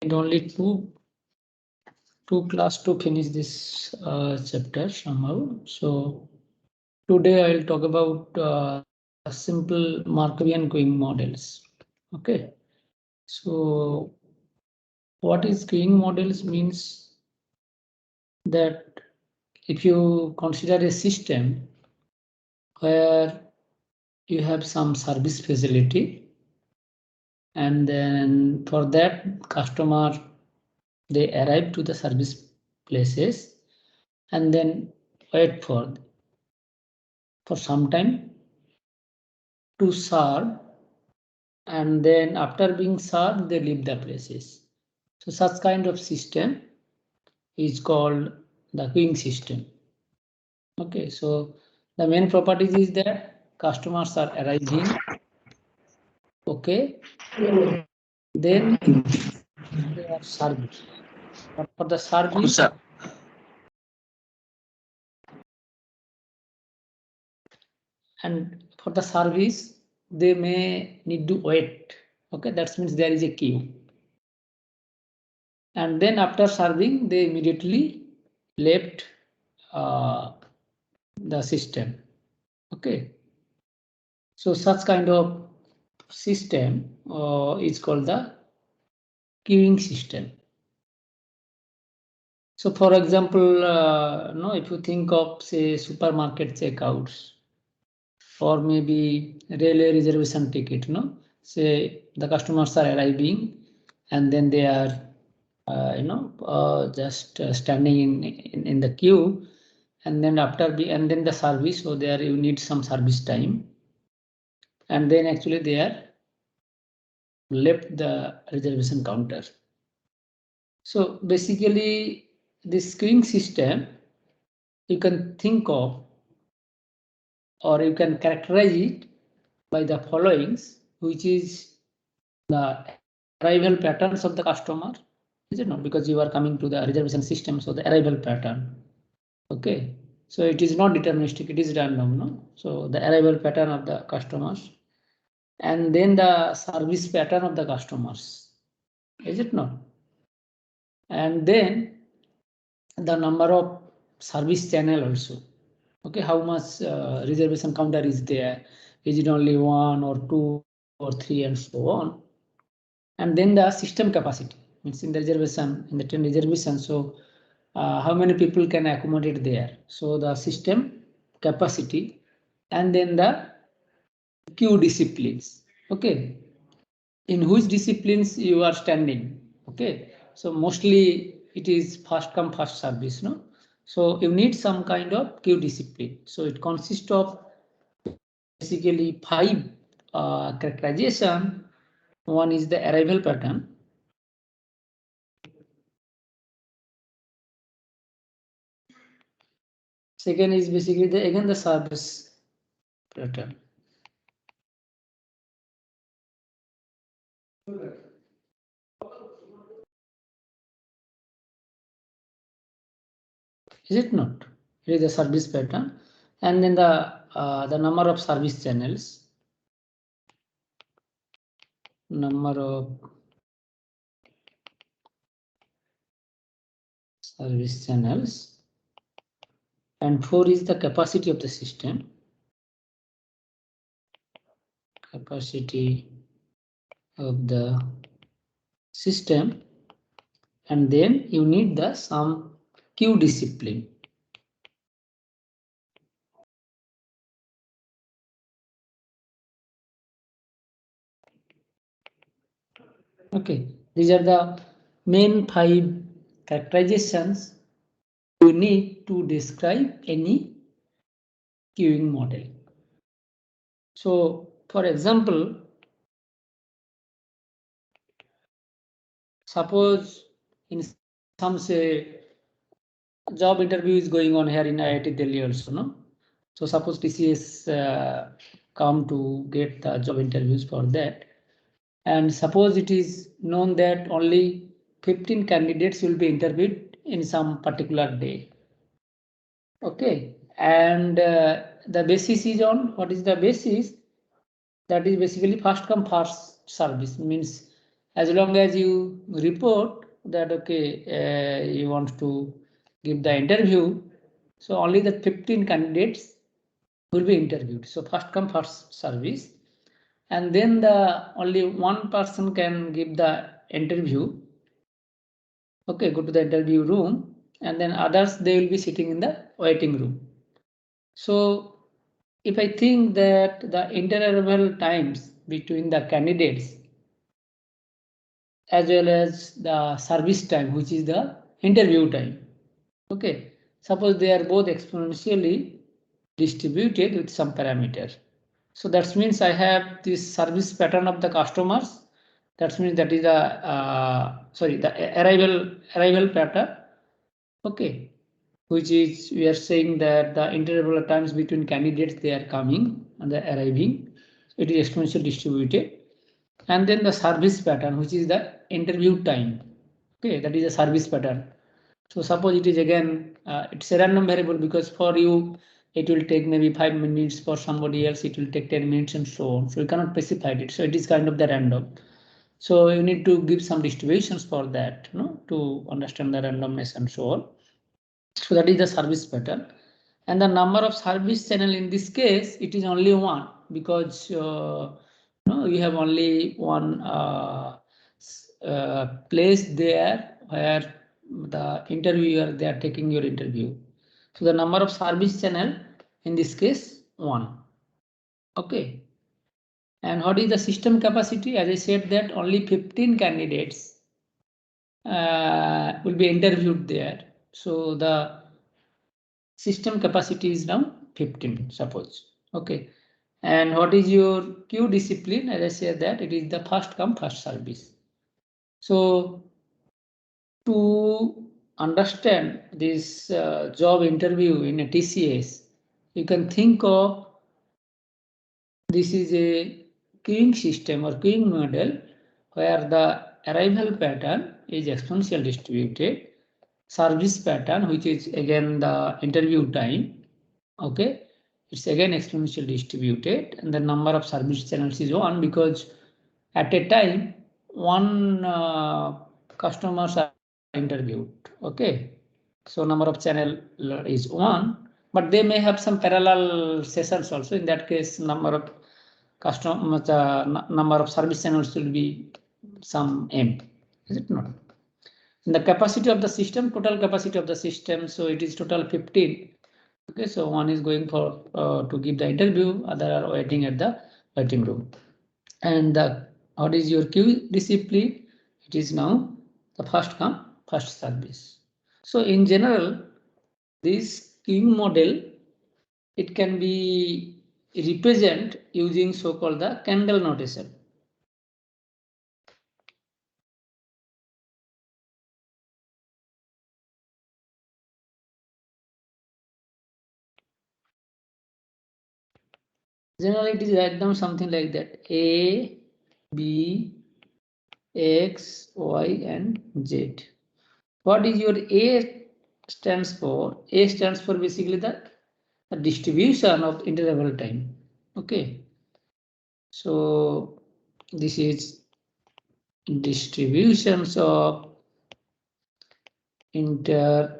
need only two class to finish this chapter somehow. So today I'll talk about simple Markovian queuing models. Okay, so what is queuing models means that if you consider a system where you have some service facility, and then for that customer they arrive to the service places and then wait for some time to serve, and then after being served they leave the places. So such kind of system is called the queuing system. Okay, so the main properties is that customers are arriving. Okay, then they are serving. But for the service, and for the service they may need to wait. Okay, that means there is a queue, and then after serving they immediately left the system. Okay, so such kind of system is called the queuing system. So for example, if you think of say supermarket checkouts or maybe railway reservation ticket, say the customers are arriving and then they are just standing in the queue, and then and then the service, so there you need some service time, and then actually they are left the reservation counter. So basically this queuing system you can think of, or you can characterize it by the followings, which is the arrival patterns of the customer, is it not? Because you are coming to the reservation system, so the arrival pattern. Okay, so it is not deterministic, it is random, no? So the arrival pattern of the customers, and then the service pattern of the customers, is it not? And then the number of service channel also. Okay, how much reservation counter is there? Is it only 1 or 2 or 3 and so on? And then the system capacity, means in the reservation, in the train reservation, so how many people can accommodate there? So the system capacity, and then the queue disciplines. Okay, in which disciplines you are standing. Okay, so mostly it is first come first service, no? So you need some kind of queue discipline. So it consists of basically 5 characterization. One is the arrival pattern. Second is basically again the service pattern. Is it not? It is the service pattern, and then the number of service channels. Number of service channels, and 4 is the capacity of the system. Capacity of the system, and then you need the some queue discipline. Okay, these are the main 5 characterizations you need to describe any queuing model. So, for example, suppose in some say job interview is going on here in IIT Delhi also, no? So suppose TCS come to get the job interviews for that, and suppose it is known that only 15 candidates will be interviewed in some particular day. Okay, and the basis is on, what is the basis? That is basically first come first service, means as long as you report that okay, you want to give the interview, so only the 15 candidates will be interviewed. So first come first service, and then the only one person can give the interview. Okay, go to the interview room, and then others they will be sitting in the waiting room. So if I think that the interval times between the candidates as well as the service time, which is the interview time. Okay, suppose they are both exponentially distributed with some parameter. So that means I have this service pattern of the customers. That means that is the arrival pattern. Okay, which is we are saying that the interval times between candidates they are coming and they are arriving. It is exponentially distributed. And then the service pattern, which is the interview time. Okay, that is a service pattern. So suppose it is again, it's a random variable because for you, it will take maybe 5 minutes, for somebody else, it will take 10 minutes and so on. So you cannot specify it. So it is kind of the random. So you need to give some distributions for that, to understand the randomness and so on. So that is the service pattern. And the number of service channel in this case, it is only one because you have only one place there where the interviewer they are taking your interview. So the number of service channel in this case 1. Okay. And what is the system capacity? As I said that only 15 candidates will be interviewed there. So the system capacity is now 15, suppose. Okay. And what is your queue discipline? As I said that it is the first come first service. So to understand this job interview in a TCS, you can think of this is a queuing system or queuing model where the arrival pattern is exponential distributed, service pattern, which is again the interview time. Okay, it's again exponentially distributed, and the number of service channels is 1 because at a time one customers are interviewed. Okay, so number of channel is 1, but they may have some parallel sessions also. In that case, number of number of service channels will be some m, is it not? And the capacity of the system, total capacity of the system, so it is total 15. Okay, so one is going for to give the interview, other are waiting at the waiting room. And what is your queue discipline? It is now the first come first service. So in general, this queuing model, it can be represent using so-called the Kendall notation. Generally, it is write down something like that: A, B, X, Y, and Z. What is your A stands for? A stands for basically the distribution of interval time. Okay. So this is distributions of interarrival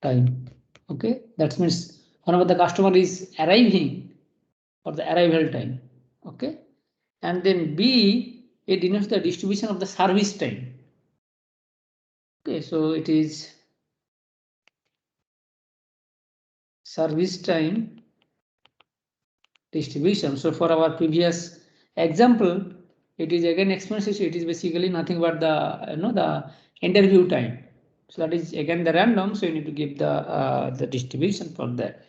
time. Okay. That means whenever the customer is arriving or the arrival time. Okay. And then B, it denotes the distribution of the service time. Okay, so it is service time distribution. So for our previous example, it is again exponential. It is basically nothing but the the interview time. So that is again the random. So you need to give the distribution for that.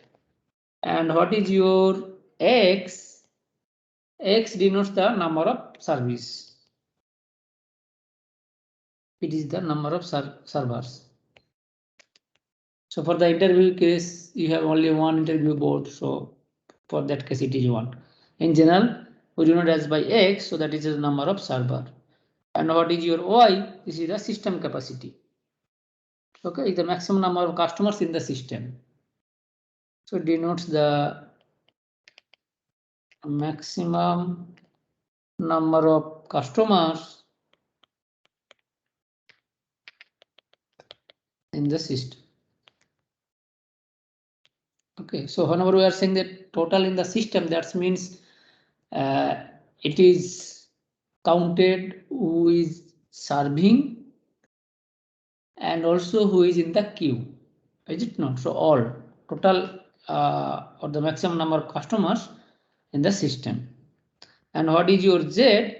And what is your X? X denotes the number of service. It is the number of servers. So for the interview case, you have only one interview board. So for that case, it is 1. In general, we denote as by X, so that is the number of server. And what is your Y? This is the system capacity. Okay, the maximum number of customers in the system. So it denotes the maximum number of customers in the system. Okay, so whenever we are saying that total in the system, that means it is counted who is serving and also who is in the queue, is it not? So all total or the maximum number of customers in the system. And what is your Z?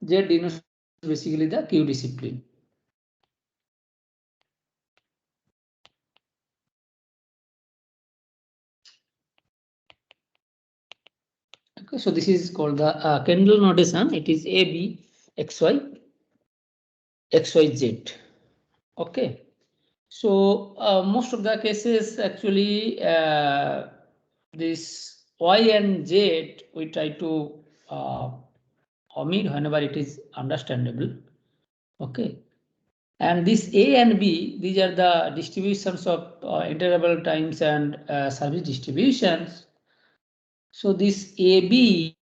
Z denotes basically the queue discipline. Okay, so this is called the Kendall notation. It is A, B, X, Y, X, Y, Z. Okay, so most of the cases actually this Y and Z we try to omit whenever it is understandable. Okay, and this A and B, these are the distributions of interval times and service distributions. So this AB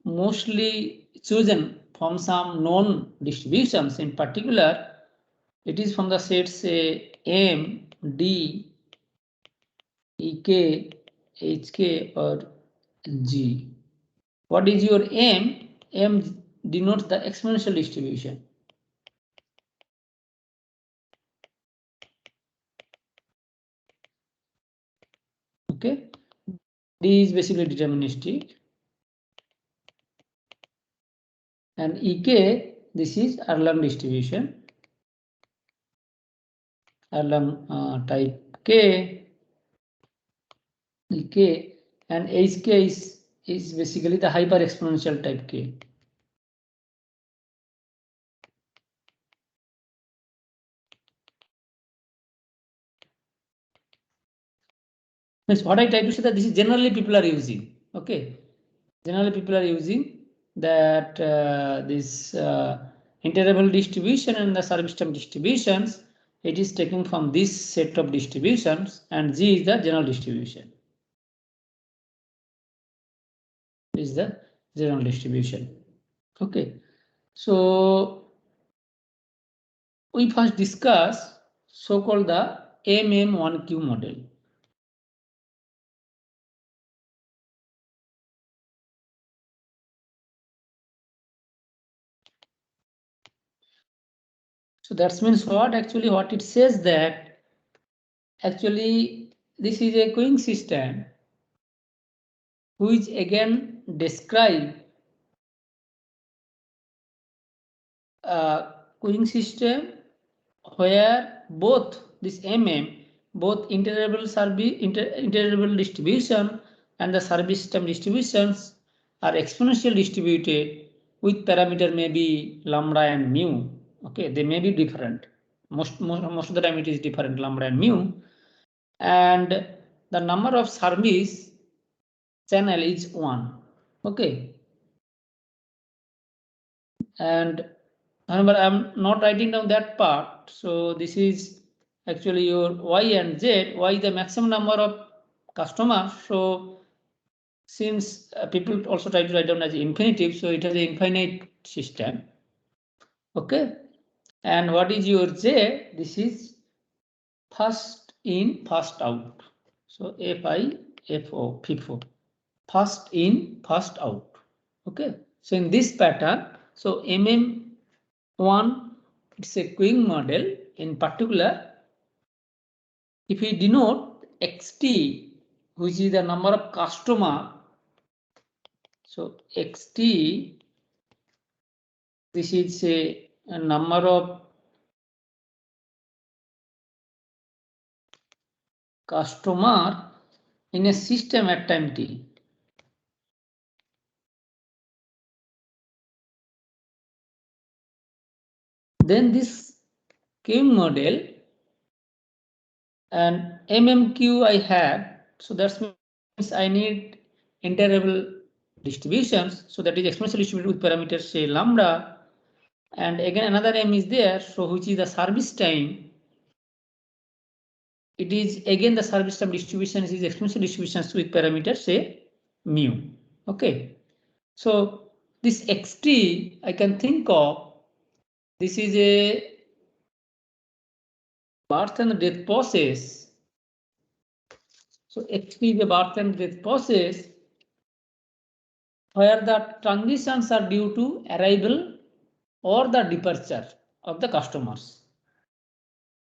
mostly chosen from some known distributions. In particular, it is from the sets M, D, EK, HK, or G. What is your M? M denotes the exponential distribution. Okay, D is basically deterministic. And EK, this is Erlang distribution. Erlang type K, EK, and HK is basically the hyper exponential type K. Means what I try to say that this is generally people are using. Okay, generally people are using that this interval distribution and the service term distributions. It is taken from this set of distributions, and G is the general distribution. Is the general distribution. Okay, so we first discuss so-called the Am1q model. So that means what? Actually, what it says that actually this is a queuing system which again describe a queuing system where both this both interval distribution and the service system distributions are exponential distributed with parameter maybe lambda and mu. Okay, they may be different. Most of the time it is different, lambda and mu. And the number of service channel is 1. Okay. And remember, I'm not writing down that part. So this is actually your Y and Z. Y is the maximum number of customers. So since people also try to write down as infinitive, so it has an infinite system. Okay. And what is your Z? This is first in, first out. So FIFO, FIFO. First in, first out. Okay. So in this pattern, so MM1, it's a queuing model. In particular, if we denote XT, which is the number of customer, so XT, this is a number of customer in a system at time t. Then this queuing model and MMQ I have, so that means I need interval distributions, so that is exponential distributed with parameters say lambda, and again another M is there, so which is the service time. It is again the service time distribution is exponential distributions with parameters say mu. Okay, so this xt I can think of, this is a birth and death process. So xt is a birth and death process where the transitions are due to arrival or the departure of the customers,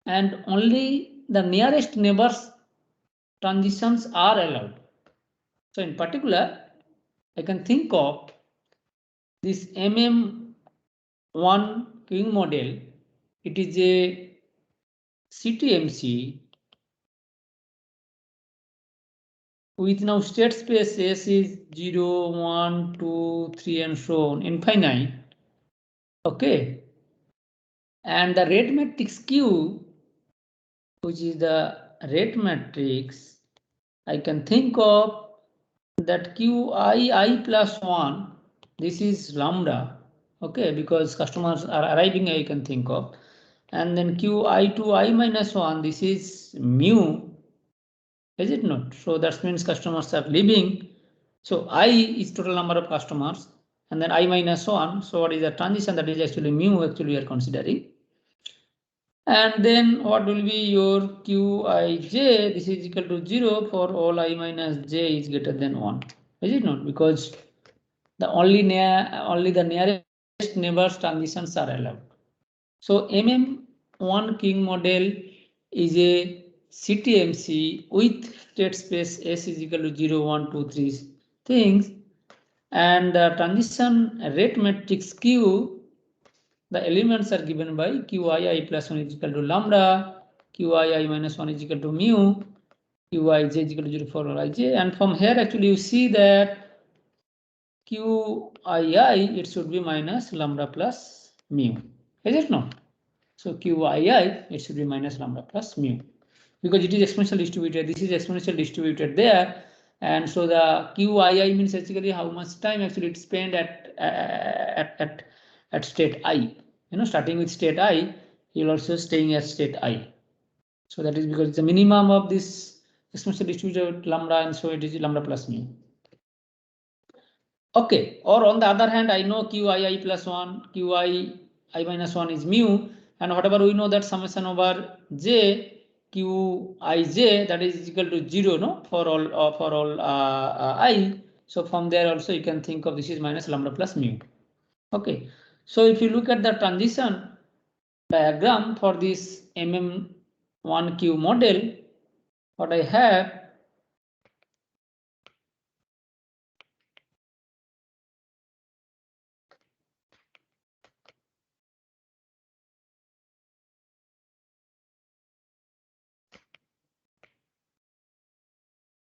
and only the nearest neighbors transitions are allowed. So in particular, I can think of this Am1q model. It is a CTMC with now state space S is 0, 1, 2, 3, and so on, infinite. Okay. And the rate matrix Q, which is the rate matrix, I can think of that Qi plus 1, this is lambda, okay, because customers are arriving, I can think of. And then Qi2 I minus 1, this is mu, is it not? So that means customers are leaving. So I is total number of customers, and then I minus 1. So what is the transition? That is actually mu, actually we are considering. And then what will be your Qij? This is equal to 0 for all I minus j is greater than 1. Is it not? Because the only the nearest neighbors transitions are allowed. So Am1q model is a CTMC with state space S is equal to 0, 1, 2, 3 things, and the transition rate matrix Q, the elements are given by Qii plus 1 is equal to lambda, Qii minus 1 is equal to mu, Qij is equal to 0 for Ij, and from here actually you see that Qii, it should be minus lambda plus mu, is it not? So Qii, it should be minus lambda plus mu, because it is exponential distributed. This is exponential distributed there, and so the Qii means basically how much time actually it spent at state I. You know, starting with state I, you'll also staying at state I. So that is because it's the minimum of this exponential distributed lambda, and so it is lambda plus mu. Okay, or on the other hand, I know Qii plus 1, Qi I minus 1 is mu, and whatever we know that summation over j Qij, that is equal to 0, no, for all I. So from there also you can think of this is minus lambda plus mu. Okay, so if you look at the transition diagram for this Am1q model, what I have,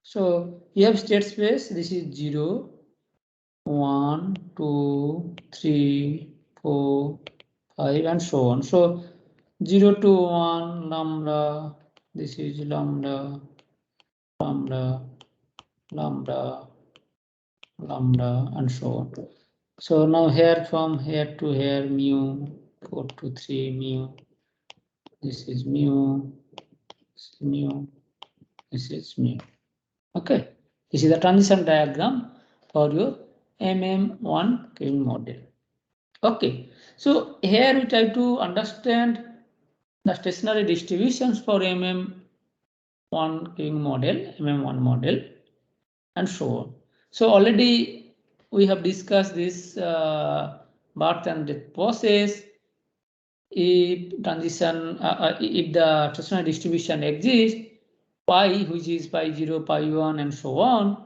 so you have state space, this is 0, 1, 2, 3, 4, 5, and so on. So 0 to 1 lambda, this is lambda, lambda, lambda, lambda, and so on. So now here from here to here mu, 4 to 3 mu, this is mu, this is mu, this is mu. Okay, this is the transition diagram for your Am1q model. Okay, so here we try to understand the stationary distributions for Am1q model, and so on. So already we have discussed this birth and death process. If transition, if the stationary distribution exists, pi, which is pi 0, pi 1, and so on,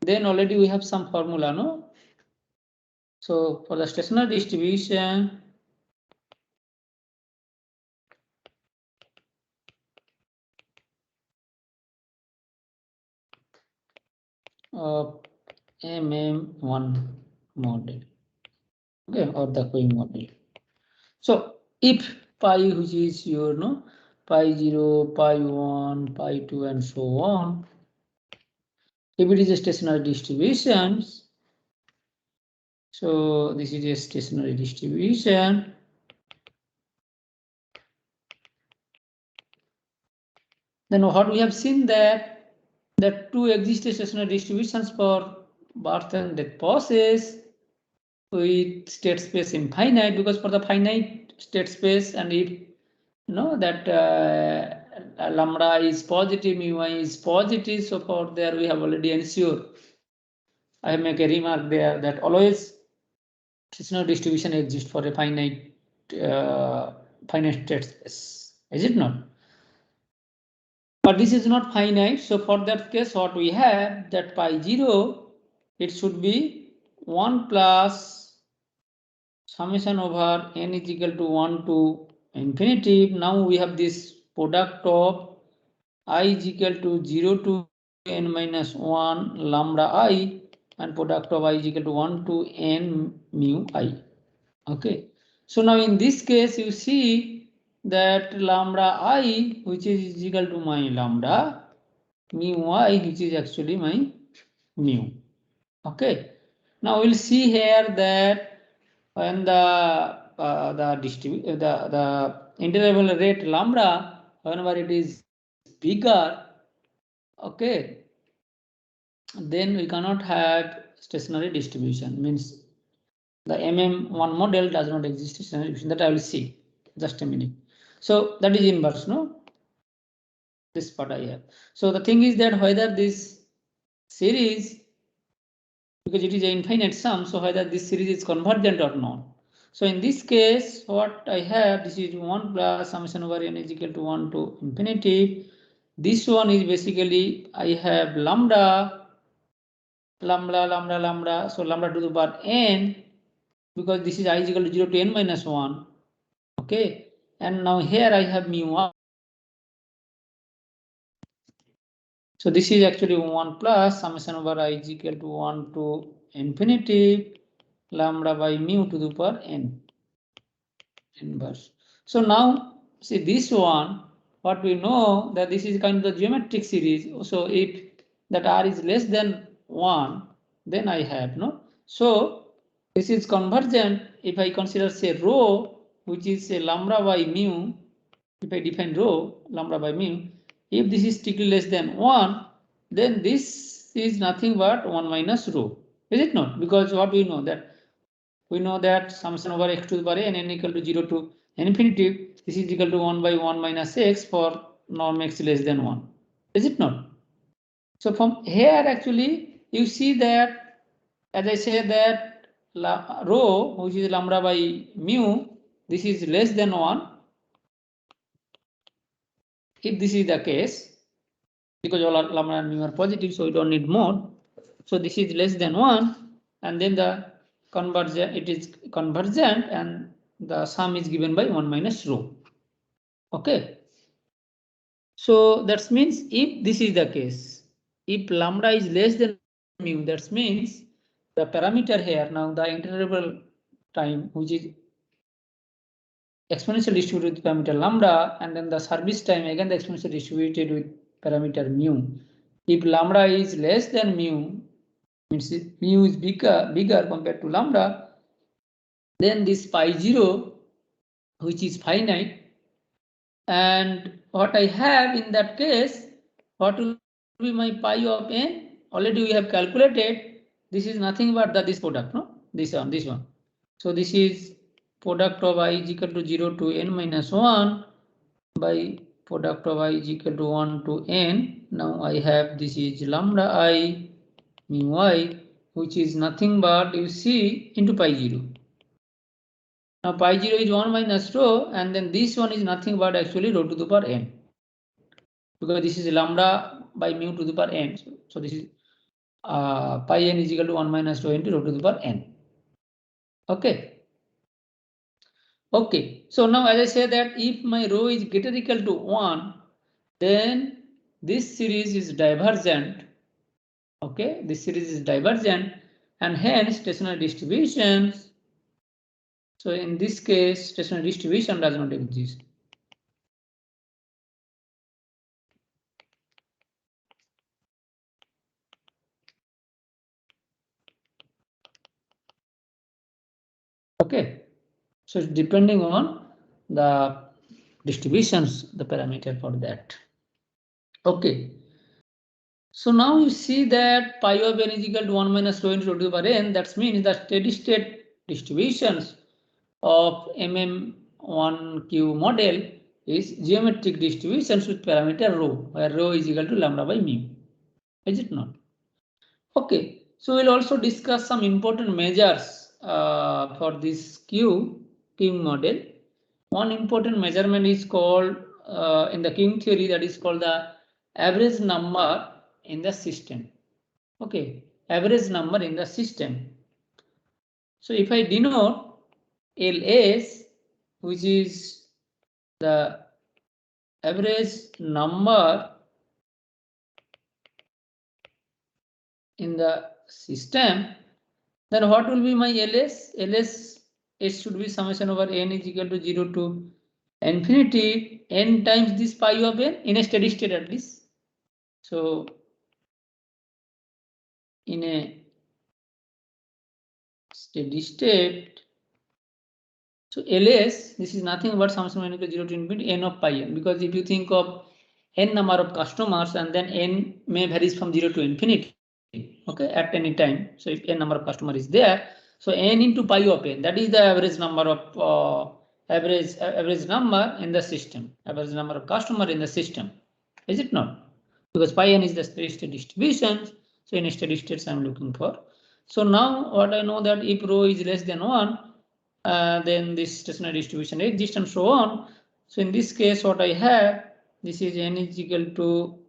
then already we have some formula, no? So for the stationary distribution, of Am1 model, okay, or the q model. So if pi, which is your pi 0, pi 1, pi 2, and so on, if it is a stationary distributions, so this is a stationary distribution, then what we have seen that two exist stationary distributions for birth and death process, with state space infinite, because for the finite state space, and if you know that lambda is positive, mu I is positive, so for there we have already ensured. I make a remark there that always no distribution exists for a finite state space, is it not? But this is not finite, so for that case, what we have that pi 0, it should be 1 plus summation over n is equal to 1 to infinity. Now we have this product of I is equal to 0 to n minus 1 lambda I, and product of I is equal to 1 to n mu I. Okay, so now in this case you see that lambda I, which is equal to my lambda, mu I, which is actually my mu. Okay, now we'll see here that when the interval rate lambda, whenever it is bigger, okay, then we cannot have stationary distribution, means the Am1 model does not exist stationary distribution. That I will see just a minute. So that is inverse, no? This part I have. So the thing is that whether this series, because it is an infinite sum, so whether this series is convergent or not. So in this case, what I have, this is 1 plus summation over n is equal to 1 to infinity. This one is basically, I have lambda, so lambda to the power n, because this is I is equal to 0 to n minus 1. Okay, and now here I have mu 1. So this is actually 1 plus summation over I is equal to 1 to infinity lambda by mu to the power n inverse. So now see this one, what we know that this is kind of the geometric series. So if that r is less than 1, then I have no. So this is convergent if I consider say rho, which is a lambda by mu. If I define rho lambda by mu, if this is strictly less than 1, then this is nothing but 1 minus rho, is it not? Because what we know that summation over x to the power n equal to 0 to infinity, this is equal to 1 by 1 minus x for norm x less than 1, is it not? So from here actually you see that, as I said, that rho, which is lambda by mu, this is less than 1. If this is the case, because all lambda and mu are positive, so we don't need more. So this is less than 1, and then the convergent, it is convergent, and the sum is given by 1 minus rho. Okay. So that means if this is the case, if lambda is less than mu, that means the parameter here, now the interval time, which is exponential distributed with parameter lambda, and then the service time, again the exponential distributed with parameter mu. If lambda is less than mu, means mu is bigger compared to lambda, then this pi 0, which is finite, and what I have in that case, what will be my pi of n? Already we have calculated. This is nothing but this product, no? This one. So this is product of I is equal to 0 to n minus 1 by product of I is equal to 1 to n. Now I have this is lambda I mu I, which is nothing but, you see, into pi 0. Now pi 0 is 1 minus rho, and then this one is nothing but actually rho to the power n, because this is lambda by mu to the power n. So this is pi n is equal to 1 minus rho into rho to the power n. Okay. Okay. So now as I say that if my rho is greater or equal to 1, then this series is divergent. Okay, this series is divergent, and hence stationary distributions. So in this case, stationary distribution does not exist. Okay, so it's depending on the distributions, the parameter for that. Okay, so now you see that pi of n is equal to 1 minus rho into rho to the power n. That means the steady state distributions of Am1q model is geometric distributions with parameter rho, where rho is equal to lambda by mu. Is it not? Okay, so we'll also discuss some important measures for this Q model. One important measurement is called in the King theory, that is called the average number in the system. Okay, average number in the system. So if I denote LS, which is the average number in the system, then what will be my LS? LS should be summation over n is equal to 0 to infinity n times this pi of n in a steady state at least. So in a steady state, so LS, this is nothing but summation over 0 to infinity n of pi n, because if you think of n number of customers and then n may varies from 0 to infinity, okay, at any time. So if n number of customer is there, so n into pi of n, that is the average number of average number in the system, average number of customer in the system, is it not? Because pi n is the steady state distribution. So in steady states I'm looking for. So now what I know that if rho is less than 1, then this stationary distribution exists and so on. So in this case, what I have, this is n is equal to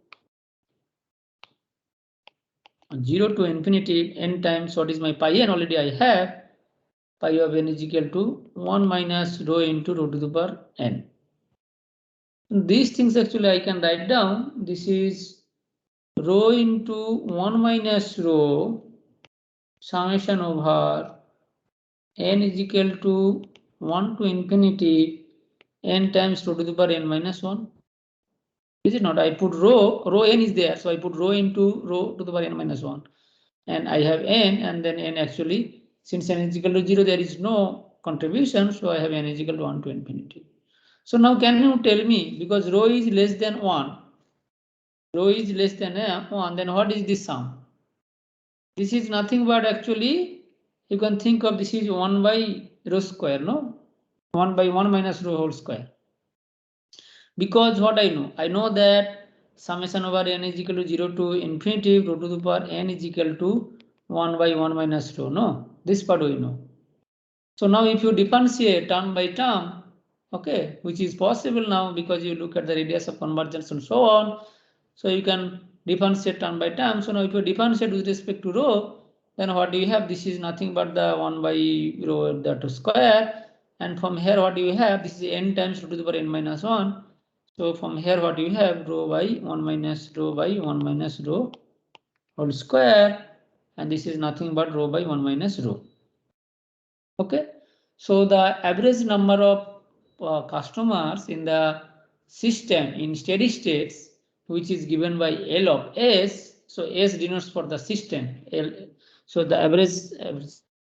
0 to infinity n times what is my pi n, already I have pi of n is equal to 1 minus rho into rho to the power n. These things actually I can write down. This is rho into 1 minus rho summation over n is equal to 1 to infinity n times rho to the power n minus 1. Is it not? I put rho n is there, so I put rho into rho to the power n minus 1. And I have n, and then n actually, since n is equal to 0, there is no contribution, so I have n is equal to 1 to infinity. So now can you tell me, because rho is less than 1, rho is less than 1, then what is this sum? This is nothing but actually, you can think of this is 1 by rho square, no? 1 by 1 minus rho whole square. Because what I know that summation over n is equal to 0 to infinity rho to the power n is equal to 1 by 1 minus rho, no? This part we know. So now if you differentiate term by term, okay, which is possible now because you look at the radius of convergence and so on. So you can differentiate term by term. So now if you differentiate with respect to rho, then what do you have? This is nothing but the 1 by rho that square. And from here, what do you have? This is n times rho to the power n minus 1. So from here, what do you have? Rho by 1 minus rho by 1 minus rho whole square. And this is nothing but rho by 1 minus rho. Okay, so the average number of customers in the system in steady states, which is given by L of S. So S denotes for the system. So the average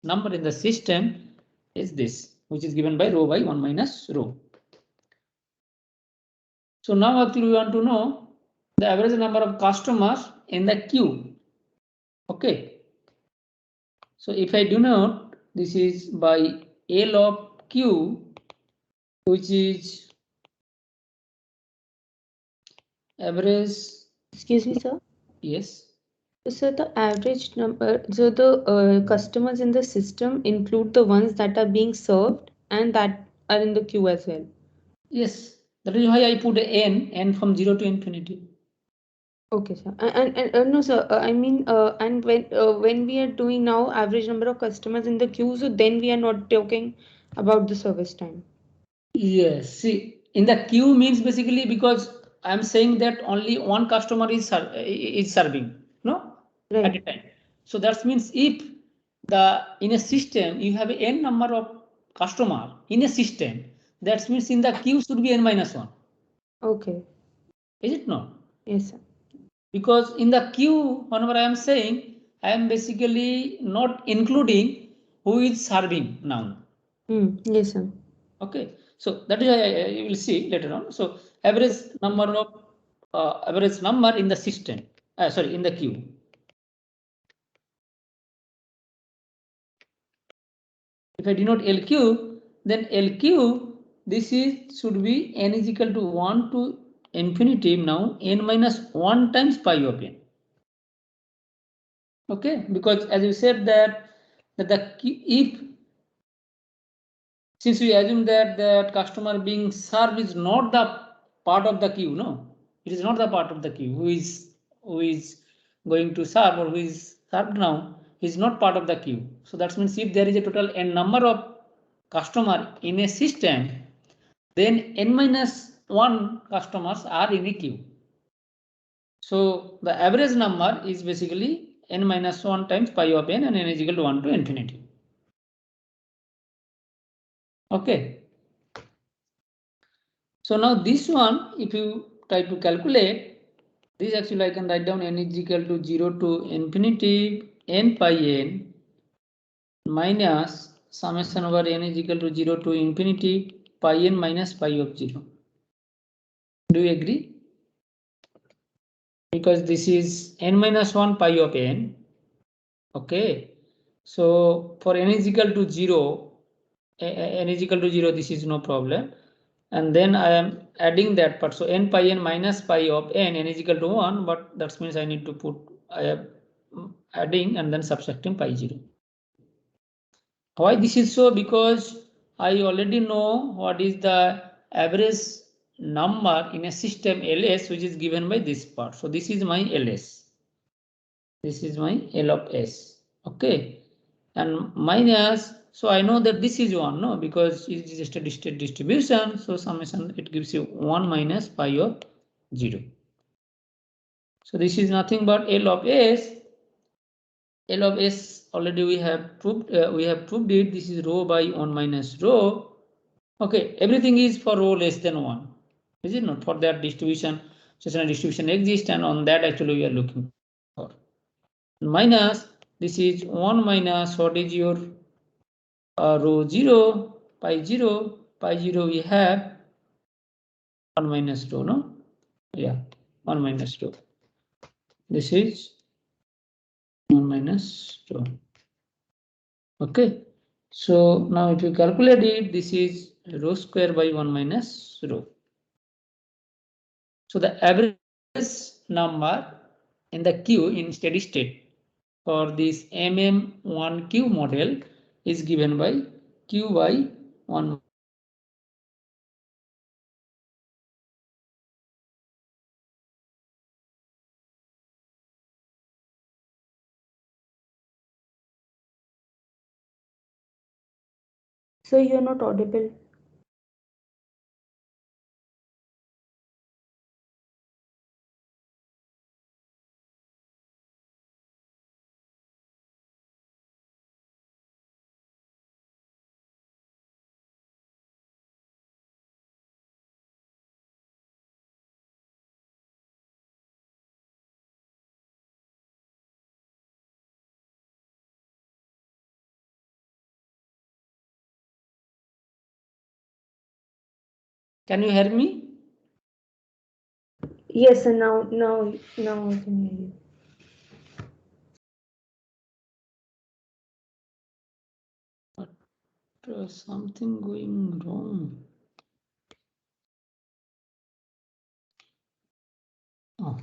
number in the system is this, which is given by rho by 1 minus rho. So now actually we want to know the average number of customers in the queue. Okay. So if I denote, this is by L of Q, which is average. Excuse me, sir. Yes. So the average number, so the customers in the system include the ones that are being served and that are in the queue as well. Yes, that is why I put n from 0 to infinity. Okay, sir. And no, sir. I mean, and when we are doing now average number of customers in the queue, so then we are not talking about the service time. Yes, see, in the queue means basically because I'm saying that only one customer is serving, no, at a Right. time. So that means if in a system you have n number of customer in a system, that means in the queue should be n minus 1. Okay. Is it not? Yes, sir. Because in the queue, whenever I am saying, I am basically not including who is serving now. Yes, sir. Okay, so that is you will see later on. So average number of average number in the system, sorry, in the queue. if I denote LQ, then LQ, this is should be n is equal to 1 to infinity now n minus 1 times pi of n. Okay, because as you said that the if since we assume that the customer being served is not the part of the queue, no, it is not the part of the queue who is going to serve or who is served now is not part of the queue. So that means if there is a total n number of customer in a system, then n minus 1 customers are in a queue. So the average number is basically n minus 1 times pi of n, and n is equal to 1 to infinity. Okay. So now this one, if you try to calculate, this actually I can write down n is equal to 0 to infinity n pi n minus summation over n is equal to 0 to infinity pi n minus pi of 0. Do you agree? Because this is n minus 1 pi of n. Okay. So for n is equal to 0, n is equal to 0, this is no problem. And then I am adding that part. So n pi n minus pi of n is equal to 1, but that means I need to put, I am adding and then subtracting pi 0. Why this is so? Because I already know what is the average number in a system LS, which is given by this part. So this is my LS. This is my L of S. Okay. And minus, so I know that this is 1, no, because it is just a distant distribution. So summation, it gives you 1 minus pi of 0. So this is nothing but L of S. L of S already we have proved it. This is rho by 1 minus rho. Okay, everything is for rho less than 1. Is it not? For that distribution, such a distribution exists, and on that actually we are looking for. Minus, this is 1 minus what is your rho 0, pi 0, pi 0 we have 1 minus rho, no? Yeah, 1 minus rho. This is 1 minus rho. Okay, so now if you calculate it, this is rho square by 1 minus rho. So the average number in the queue in steady state for this Am1q model is given by q by 1. So you're not audible. Can you hear me? Yes, and now I can hear you. But something going wrong. Oh.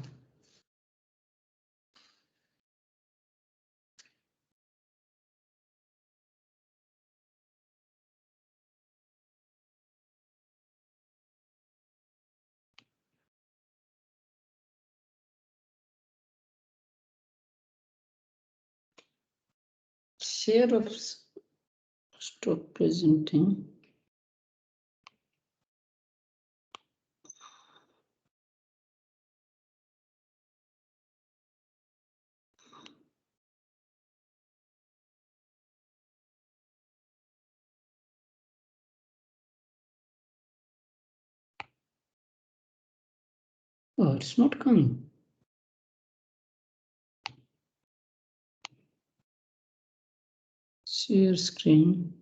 Share of stop presenting. Oh, it's not coming. Share screen.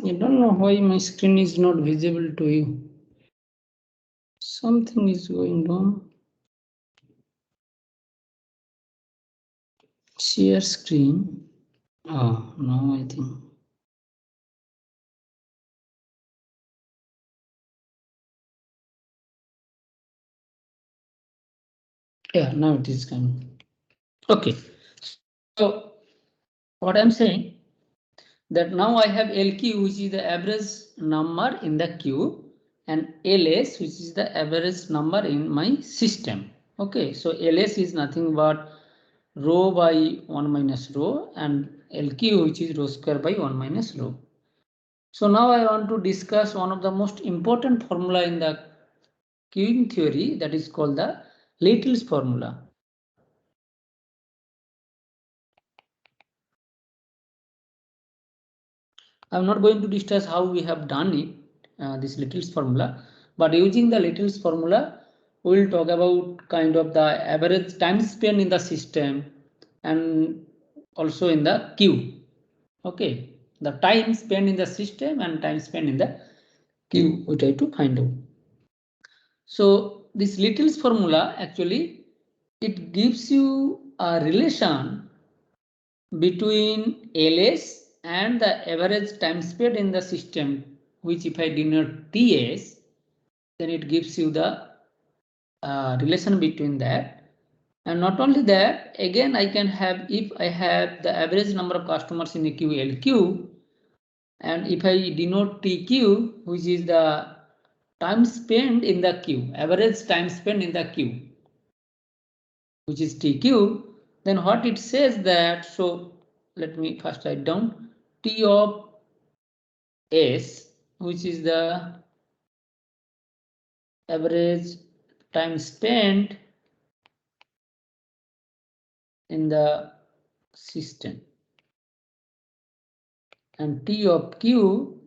I don't know why my screen is not visible to you. Something is going on. Share screen. Oh, now I think. Yeah, now it is coming. Okay. So what I'm saying that now I have LQ, which is the average number in the queue, and LS, which is the average number in my system. Okay, so LS is nothing but row by 1 minus row, and LQ, which is row square by 1 minus row. So now I want to discuss one of the most important formula in the queuing theory, that is called the Little's formula. I'm not going to discuss how we have done it, this Little's formula, but using the Little's formula, we will talk about kind of the average time spent in the system and also in the queue. Okay, the time spent in the system and time spent in the queue, we try to find out. So this Little's formula actually, it gives you a relation between LS and the average time spent in the system, which if I denote TS, then it gives you the relation between that. And not only that, again, I can have, if I have the average number of customers in the queue LQ, and if I denote TQ, which is the time spent in the queue, average time spent in the queue, which is TQ, then what it says that, so let me first write down T of S, which is the average time spent in the system, and T of Q,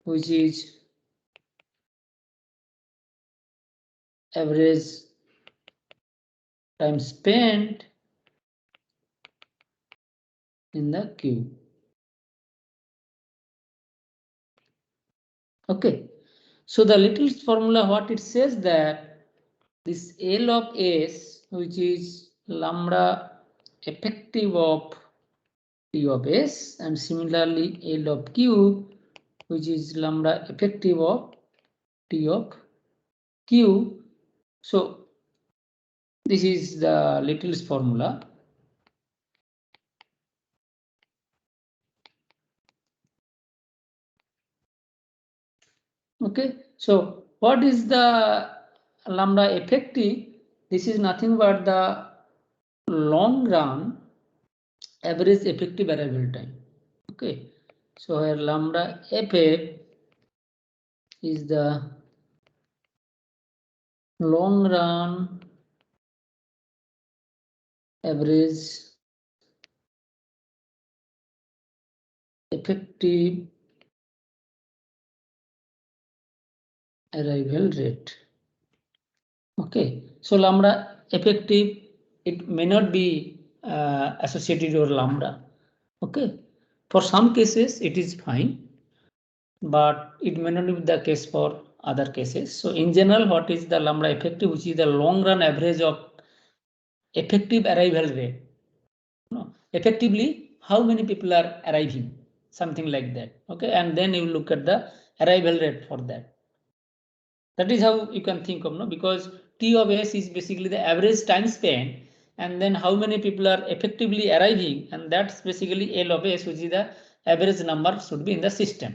which is average time spent in the queue. Okay, so the little formula, what it says that this L of S, which is lambda effective of T of S, and similarly L of Q, which is lambda effective of T of Q. So this is the Little's formula. Okay, so what is the lambda effective? This is nothing but the long run average effective arrival time. Okay, so here lambda ff is the long run average effective arrival rate. Okay, so lambda effective, it may not be associated with lambda. Okay, for some cases it is fine, but it may not be the case for other cases. So in general, what is the lambda effective, which is the long run average of effective arrival rate? No, effectively, how many people are arriving? Something like that. Okay, and then you look at the arrival rate for that. That is how you can think of, no, because T of S is basically the average time spent, and then how many people are effectively arriving, and that's basically L of S, which is the average number should be in the system.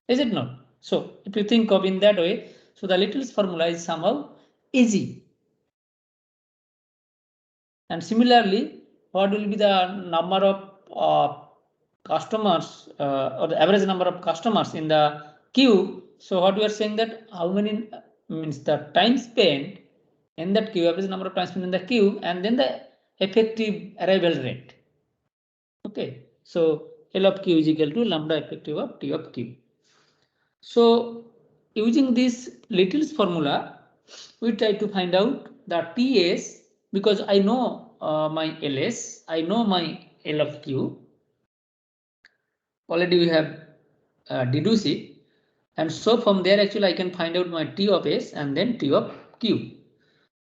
Is it not? So if you think of in that way, so the Little's formula is somehow easy. And similarly, what will be the number of customers or the average number of customers in the queue? So what we are saying that how many means the time spent in that queue, average number of time spent in the queue, and then the effective arrival rate. Okay, so L of Q is equal to lambda effective of T of Q. So using this Little's formula, we try to find out the TS, because I know my LS, I know my L of Q. Already we have deduce it. And so from there, actually, I can find out my T of S and then T of Q.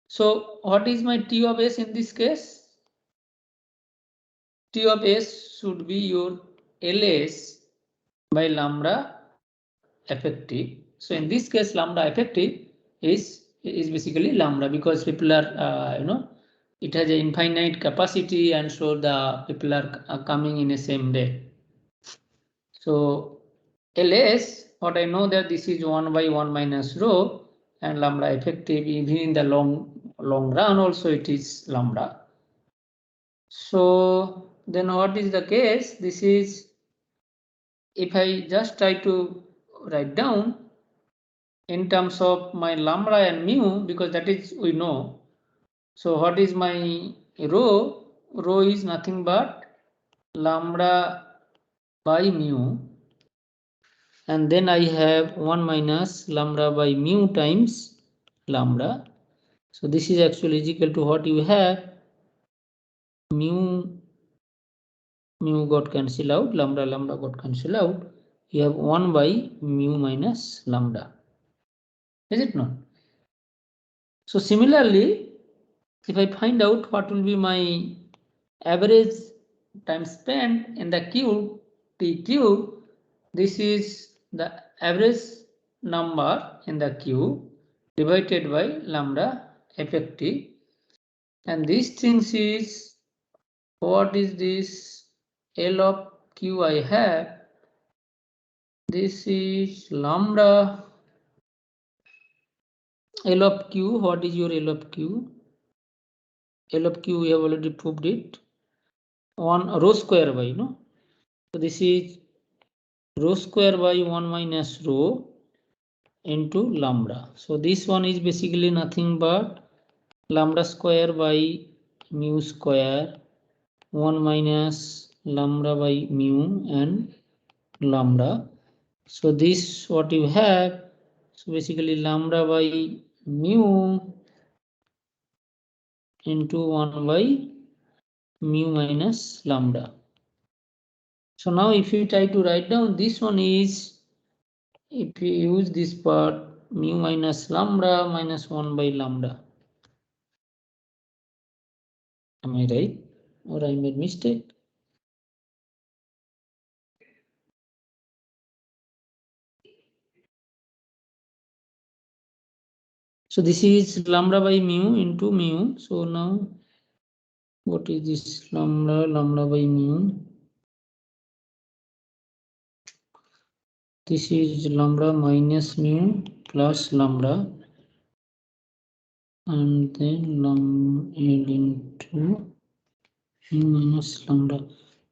So what is my T of S in this case? T of S should be your LS by lambda effective. So in this case, lambda effective is basically lambda, because people are it has an infinite capacity, and so the people are coming in the same day. So LS, what I know that this is 1 by 1 minus rho, and lambda effective even in the long run also it is lambda. So then what is the case? This is, if I just try to write down in terms of my lambda and mu, because that is we know. So what is my rho? Rho is nothing but lambda by mu, and then I have 1 minus lambda by mu times lambda. So this is actually is equal to what you have, mu got cancelled out, lambda got cancelled out. You have 1 by mu minus lambda. Is it not? So similarly, if I find out what will be my average time spent in the queue, TQ, this is the average number in the queue divided by lambda effective. And these things is, what is this L of Q I have? This is lambda L of Q. What is your L of Q? L of Q, we have already proved it. 1 rho square by, no? So this is rho square by 1 minus rho into lambda. So this one is basically nothing but lambda square by mu square 1 minus lambda by mu and lambda. So this what you have, so basically lambda by mu into 1 by mu minus lambda. So now if you try to write down, this one is, if you use this part, mu minus lambda minus 1 by lambda. Am I right? Or I made mistake? So this is lambda by mu into mu. So now what is this lambda by mu? This is lambda minus mu plus lambda, and then add into mu minus lambda.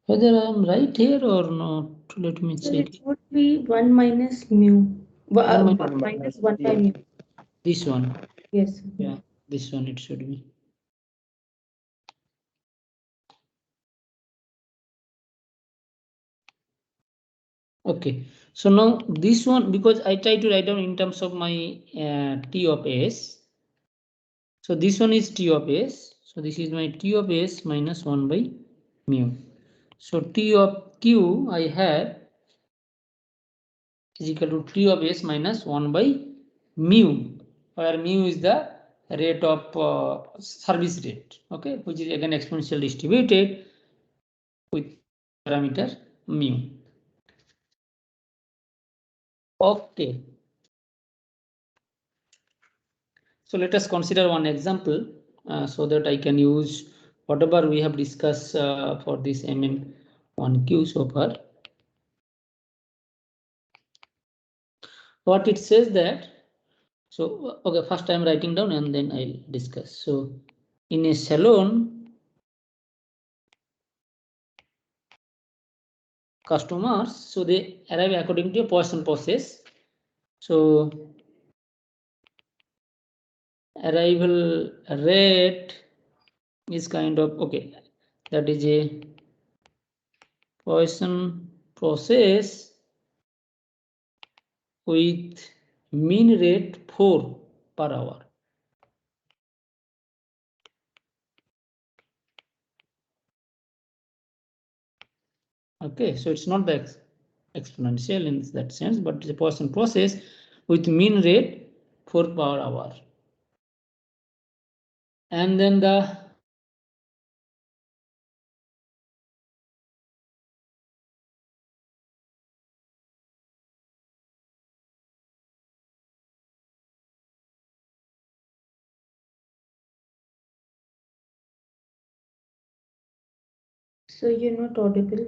Whether I am right here or not, let me So check. it would be 1 minus mu. Minus 1 by mu. This one. Yes. Yeah, this one it should be. Okay, so now this one, because I try to write down in terms of my T of S. So this one is T of S. So this is my T of S minus 1 by mu. So T of Q I have is equal to T of S minus 1 by mu, where mu is the rate of service rate, okay, which is again exponential distributed with parameter mu. Okay. So let us consider one example so that I can use whatever we have discussed for this Am1q so far. What it says that, so okay, first I'm writing down and then I'll discuss. So in a salon, customers, so they arrive according to a Poisson process. So arrival rate is kind of, okay, that is a Poisson process with mean rate 4 per hour. Okay, so it's not the exponential in that sense, but it's a Poisson process with mean rate 4 power hour. And then the So you're not audible.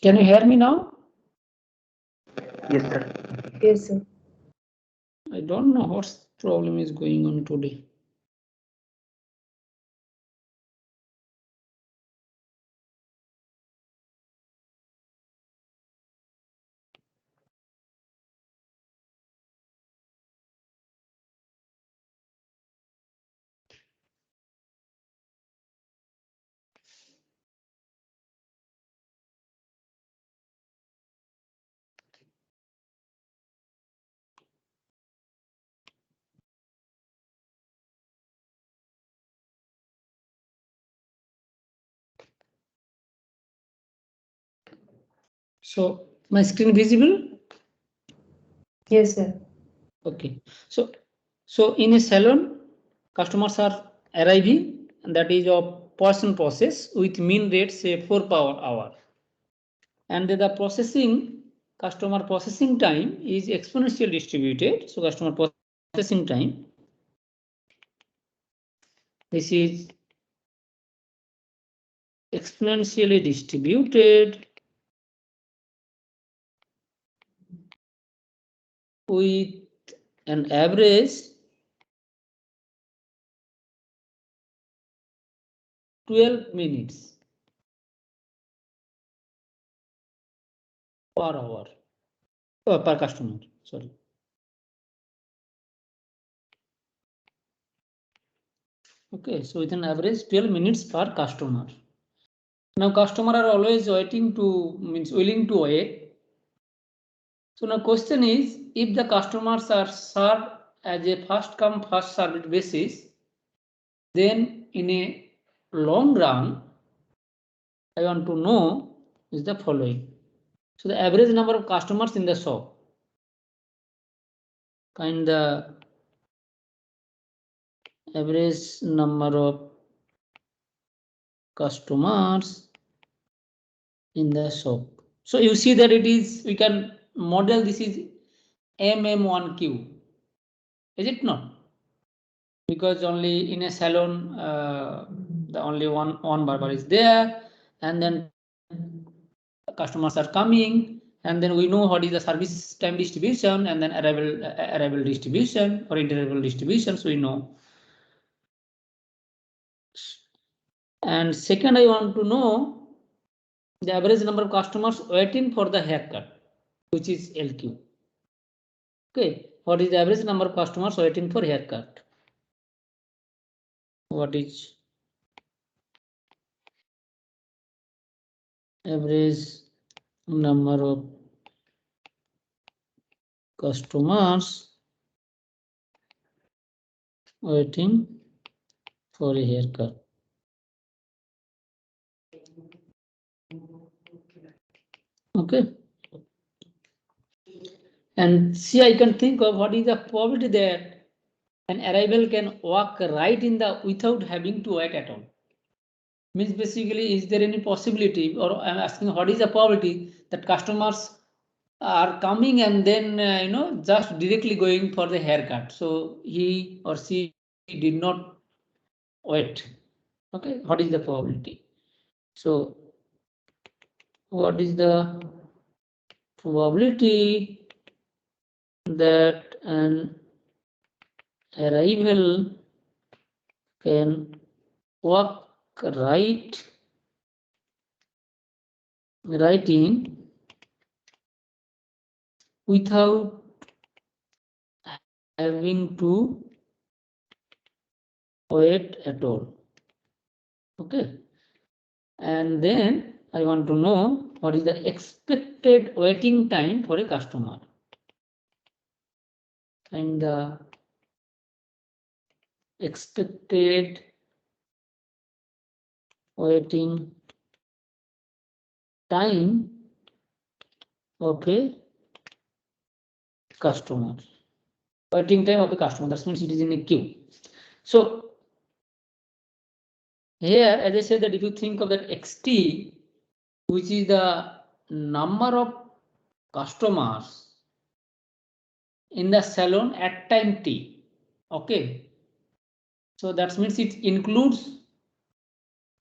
can you hear me now? Yes, sir. Yes, sir. I don't know what problem is going on today. So my screen visible? Yes, sir. Okay. So in a salon, customers are arriving, and that is a Poisson process with mean rate say 4 power hour. And the processing, customer processing time is exponentially distributed. So customer processing time, this is exponentially distributed with an average 12 minutes per hour, per customer, sorry. Okay, so with an average 12 minutes per customer. Now customer are always waiting to, means willing to wait. So now question is, if the customers are served as a first come first served basis, then in a long run, I want to know is the following. So the average number of customers in the shop, find the average number of customers in the shop. So you see that it is, we can model this is Am1q, is it not? Because only in a salon, the only one barber is there, and then customers are coming, and then we know what is the service time distribution, and then arrival distribution or interval distributions we know. And second, I want to know the average number of customers waiting for the haircut, which is LQ. Okay, what is the average number of customers waiting for haircut? What is average number of customers waiting for a haircut? Okay. And see, I can think of what is the probability that an arrival can walk right in the without having to wait at all. Means basically, is there any possibility, or I'm asking what is the probability that customers are coming and then just directly going for the haircut, so he or she did not wait. Okay, what is the probability? So what is the probability that an arrival can walk right in without having to wait at all? Okay, and then I want to know what is the expected waiting time for a customer. And the expected waiting time of a customer. Waiting time of a customer, that means it is in a queue. So here, as I said, that if you think of that xt, which is the number of customers in the salon at time t. Okay, so that means it includes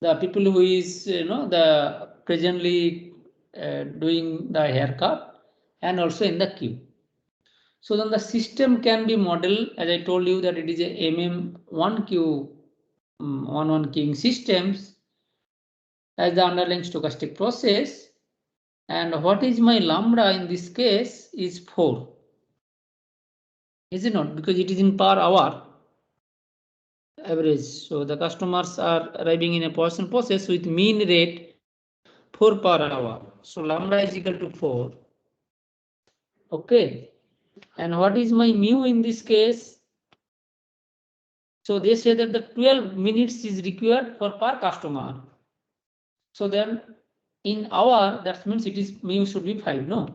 the people who is the presently doing the haircut and also in the queue. So then the system can be modeled, as I told you, that it is a Am1q 1 queuing systems as the underlying stochastic process. And what is my lambda in this case is 4. Is it not? Because it is in per hour average. So the customers are arriving in a person process with mean rate 4 per hour. So lambda is equal to 4. Okay. And what is my mu in this case? So they say that the 12 minutes is required for per customer. So then in hour, that means it is mu should be 5, no?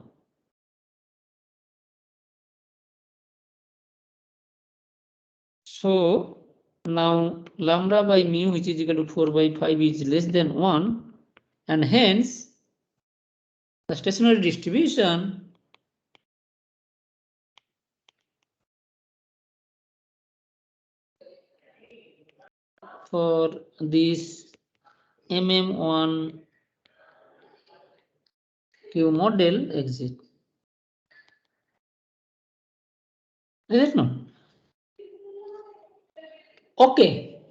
So now lambda by mu, which is equal to 4 by 5, is less than 1, and hence the stationary distribution for this MM1Q model exists. Is it not? Okay.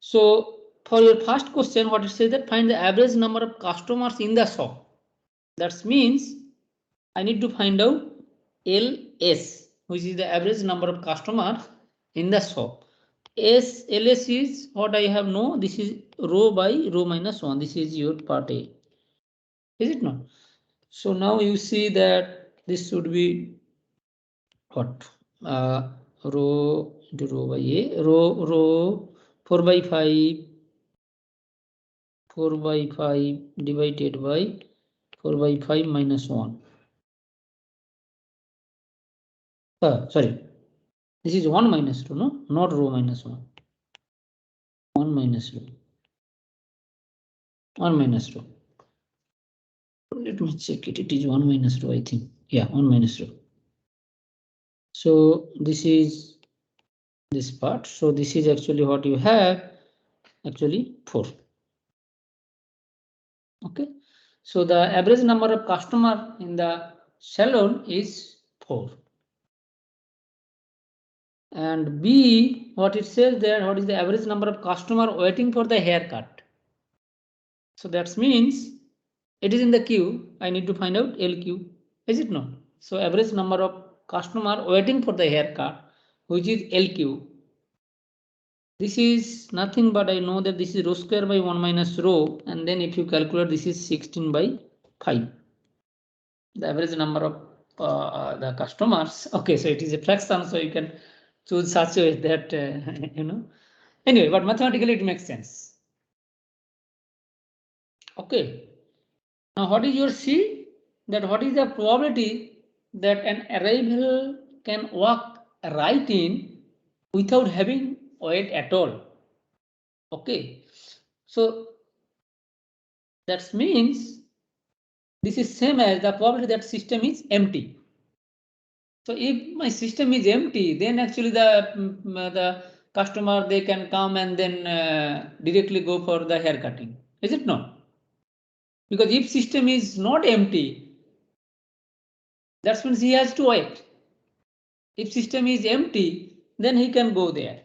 So for your first question, what it says that find the average number of customers in the shop. That means I need to find out LS, which is the average number of customers in the shop. LS is what I have no. This is row by row minus 1. This is your part A. Is it not? So now you see that this should be what? Row into row by A. Row 4 by 5. 4 by 5 divided by 4 by 5 minus 1. Sorry, this is 1 minus 2, no? Not row minus 1. 1 minus row. 1 minus row. Let me check it. It is 1 minus row, I think. Yeah, 1 minus row. So this is this part. So this is actually what you have. Actually 4. Okay. So the average number of customer in the salon is 4. And B, what it says there, what is the average number of customer waiting for the haircut? So that means it is in the queue. I need to find out LQ. Is it not? So average number of customer waiting for the haircut, which is LQ. This is nothing but I know that this is row square by 1 minus row, and then if you calculate, this is 16 by 5. The average number of the customers. Okay, so it is a fraction, so you can choose such a way that Anyway, but mathematically it makes sense. Okay. Now what is your C? that what is the probability that an arrival can walk right in without having wait at all. Okay, so that means this is same as the probability that system is empty. So if my system is empty, then actually the customer, they can come and then directly go for the hair cutting. Is it not? Because if system is not empty, that means he has to wait. If system is empty, then he can go there.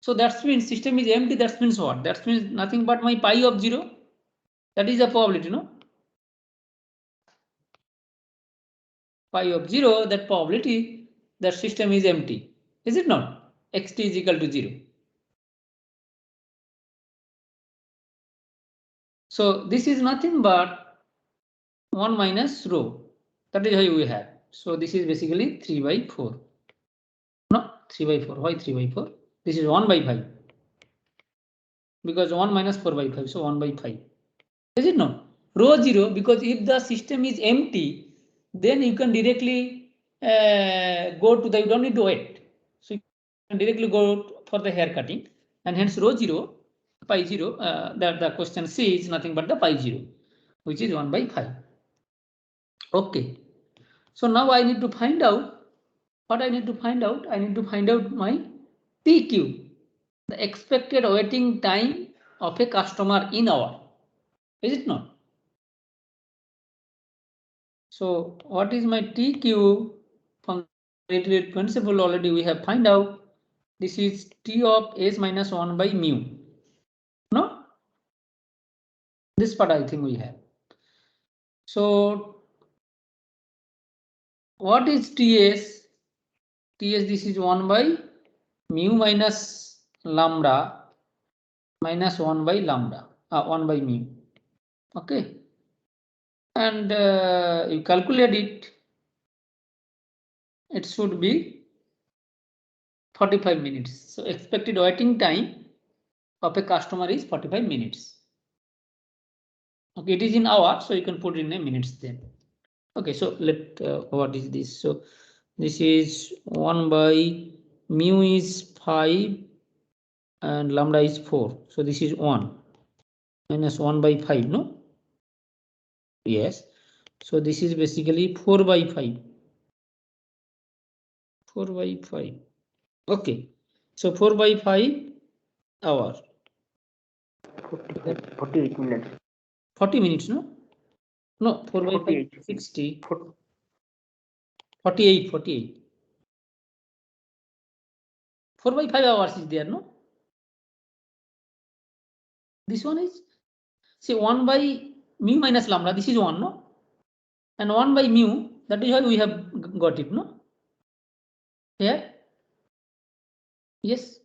So that means system is empty. That means what? That means nothing but my pi of 0. That is the probability, no? Pi of 0, that probability that system is empty. Is it not? Xt is equal to 0. So this is nothing but 1 minus rho. That is how we have. So this is basically 3 by 4. No, 3 by 4. Why 3 by 4? This is 1 by 5. Because 1 minus 4 by 5. So 1 by 5. Is it not? Rho 0, because if the system is empty, then you can directly go to the, you don't need to wait. So you can directly go for the hair cutting, and hence rho 0, pi 0, the question C is nothing but the pi 0, which is 1 by 5. Okay. So now I need to find out what I need to find out. I need to find out my TQ, the expected waiting time of a customer in hour. Is it not? So what is my TQ from related principle? Already we have find out. This is T of S minus 1 by mu. No? This part I think we have. So what is TS? TS, this is 1 by mu minus lambda minus 1 by lambda, 1 by mu. Okay. And you calculate it, it should be 45 minutes. So expected waiting time of a customer is 45 minutes. Okay, it is in hours, so you can put in a minutes then. Okay, so let what is this? So this is 1 by mu is 5 and lambda is 4. So this is 1 minus 1 by 5, no? Yes. So this is basically 4 by 5. 4 by 5. Okay. So 4 by 5 hours. 48 minutes. 40 minutes, no? No, 4 by 5, 60. 48, 48. 4 by 5 hours is there, no? This one is, see, 1 by mu minus lambda, this is 1, no? And 1 by mu, that is how we have got it, no? Here? Yes.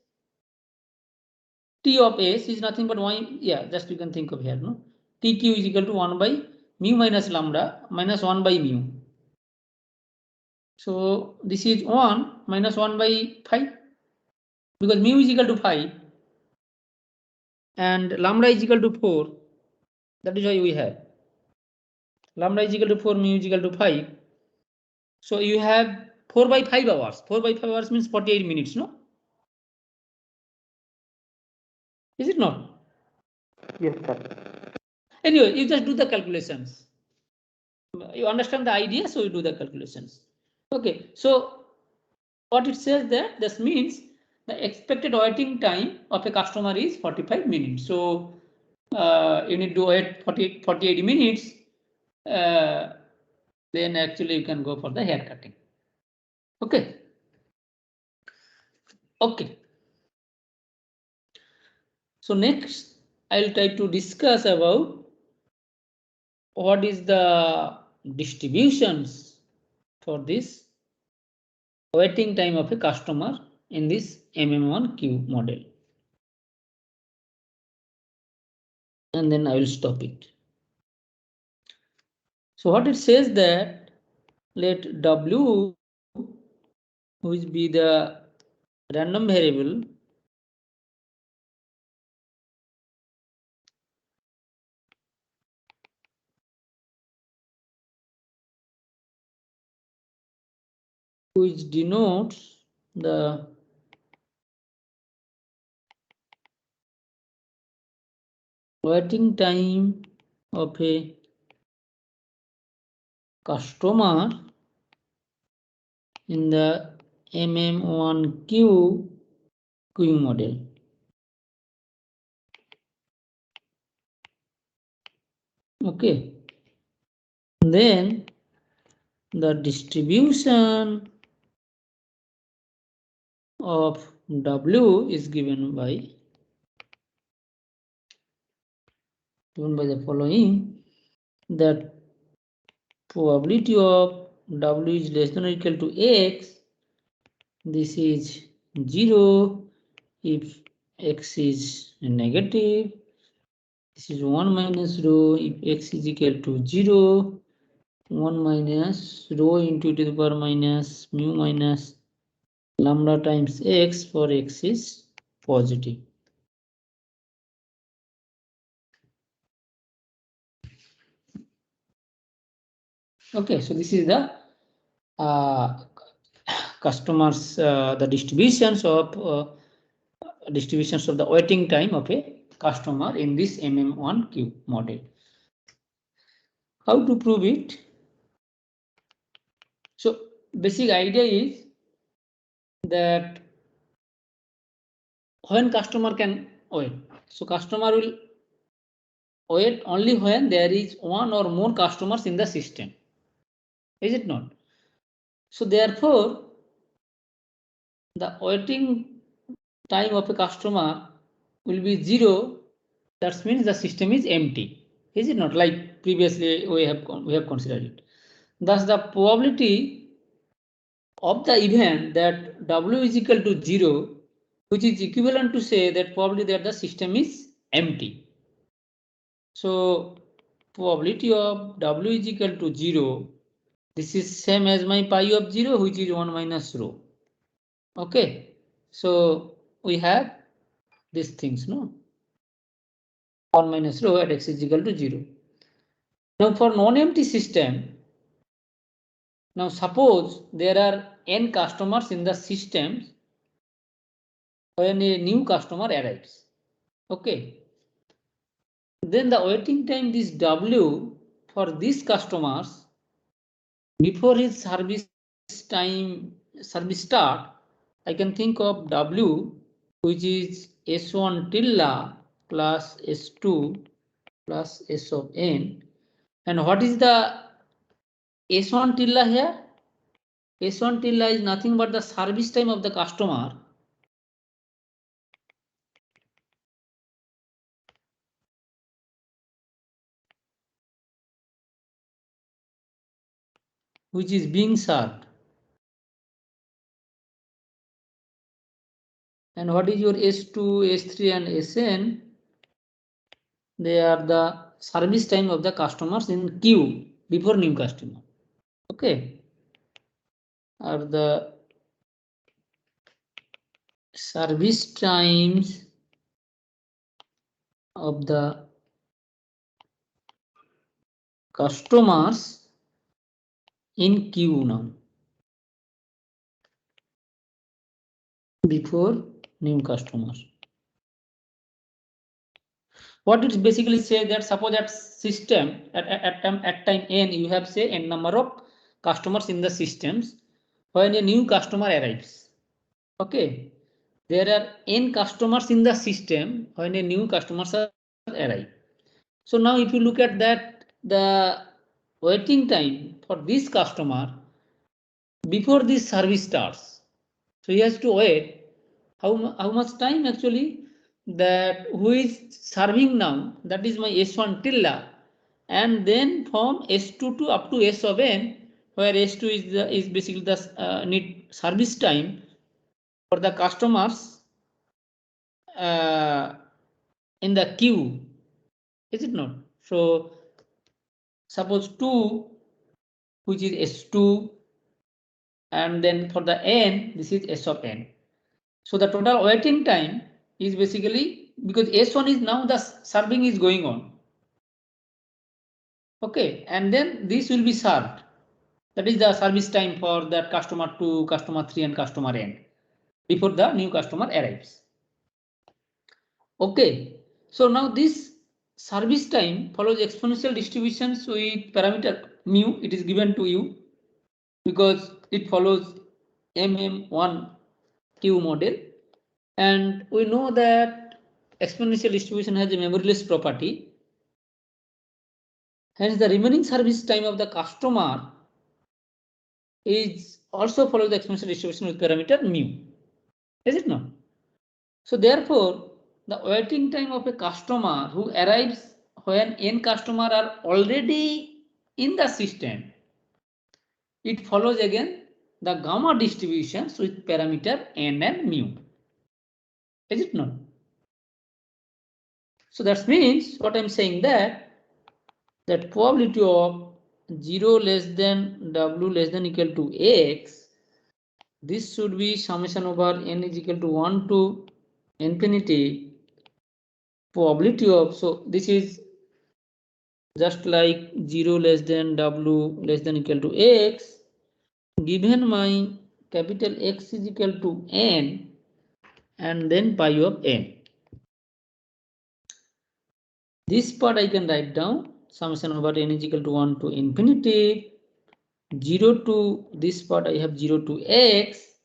T of S is nothing but 1, yeah, just you can think of here, no? TQ is equal to 1 by mu minus lambda minus 1 by mu. So this is 1 minus 1 by 5, because mu is equal to 5 and lambda is equal to 4. That is why we have lambda is equal to 4, mu is equal to 5. So you have 4 by 5 hours. 4 by 5 hours means 48 minutes, no? Is it not? Yes, sir. Anyway, you just do the calculations. You understand the idea, so you do the calculations. Okay, so what it says there, this means the expected waiting time of a customer is 45 minutes. So you need to wait 48 minutes, then actually you can go for the hair cutting. Okay. Okay. So next, I'll try to discuss about what is the distributions for this waiting time of a customer in this Am1q model. And then I will stop it. So what it says that let W, which be the random variable, which denotes the waiting time of a customer in the Am1q model. Okay, then the distribution of W is given by the following, that probability of W is less than or equal to X, this is 0 if X is negative, this is 1 minus rho if X is equal to 0, 1 minus rho into to the power minus mu minus lambda times X for X is positive. Okay, so this is the customers, the distributions of the waiting time of a customer in this Am1q model. How to prove it? So basic idea is that when customer can wait, so customer will wait only when there is one or more customers in the system, is it not? So therefore the waiting time of a customer will be 0. That means the system is empty, is it not? Like previously we have considered it. Thus the probability of the event that W is equal to 0, which is equivalent to say that probably that the system is empty. So probability of W is equal to 0, this is same as my pi of 0, which is 1 minus rho. Okay, so we have these things, no? 1 minus rho at X is equal to 0. Now for non-empty system, now suppose there are n customers in the system when a new customer arrives. Okay, then the waiting time, this W for these customers before his service start, I can think of W, which is S1 tilde plus S2 plus S of n. And what is the S1 tilde here? S1 tilde is nothing but the service time of the customer, which is being served. And what is your S2, S3 and Sn? They are the service time of the customers in queue before new customer. Okay, are the service times of the customers in queue now before new customers. What it basically say that suppose that system at time n you have say n number of customers in the systems. When a new customer arrives, okay, there are n customers in the system when a new customers arrive. So now if you look at that, the waiting time for this customer before this service starts, so he has to wait how much time actually, that who is serving now, that is my S1 tilde, and then from S2 to up to S of n, where S2 is basically the need service time for the customers in the queue, is it not? So suppose 2, which is S2, and then for the n, this is S of n. So the total waiting time is basically, because S1 is now the serving is going on. Okay, and then this will be served. That is the service time for that customer 2, customer 3, and customer n before the new customer arrives. Okay, so now this service time follows exponential distributions with parameter mu. It is given to you because it follows Am1q model, and we know that exponential distribution has a memoryless property. Hence, the remaining service time of the customer is also follows the exponential distribution with parameter mu. Is it not? So therefore, the waiting time of a customer who arrives when n customer are already in the system, it follows again the gamma distributions with parameter n and mu. Is it not? So that means what I'm saying that probability of 0 less than w less than equal to x, this should be summation over n is equal to 1 to infinity probability of, so this is just like 0 less than w less than equal to x, given my capital X is equal to n and then pi of n. This part I can write down summation over n is equal to 1 to infinity 0 to this part I have 0 to x.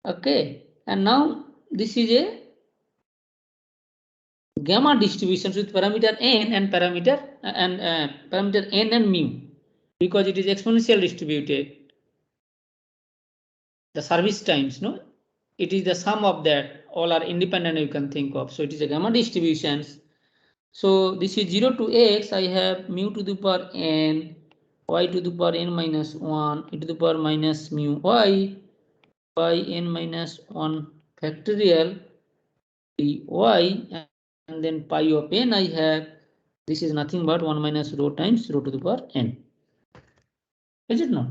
Okay, and now this is a gamma distributions with parameter n and parameter n and mu, because it is exponential distributed. The service times, no, it is the sum of that, all are independent you can think of. So it is a gamma distributions. So this is 0 to x, I have mu to the power n, y to the power n minus 1, e to the power minus mu y by n minus 1 factorial dy, and then pi of n I have, this is nothing but 1 minus rho times rho to the power n. Is it not?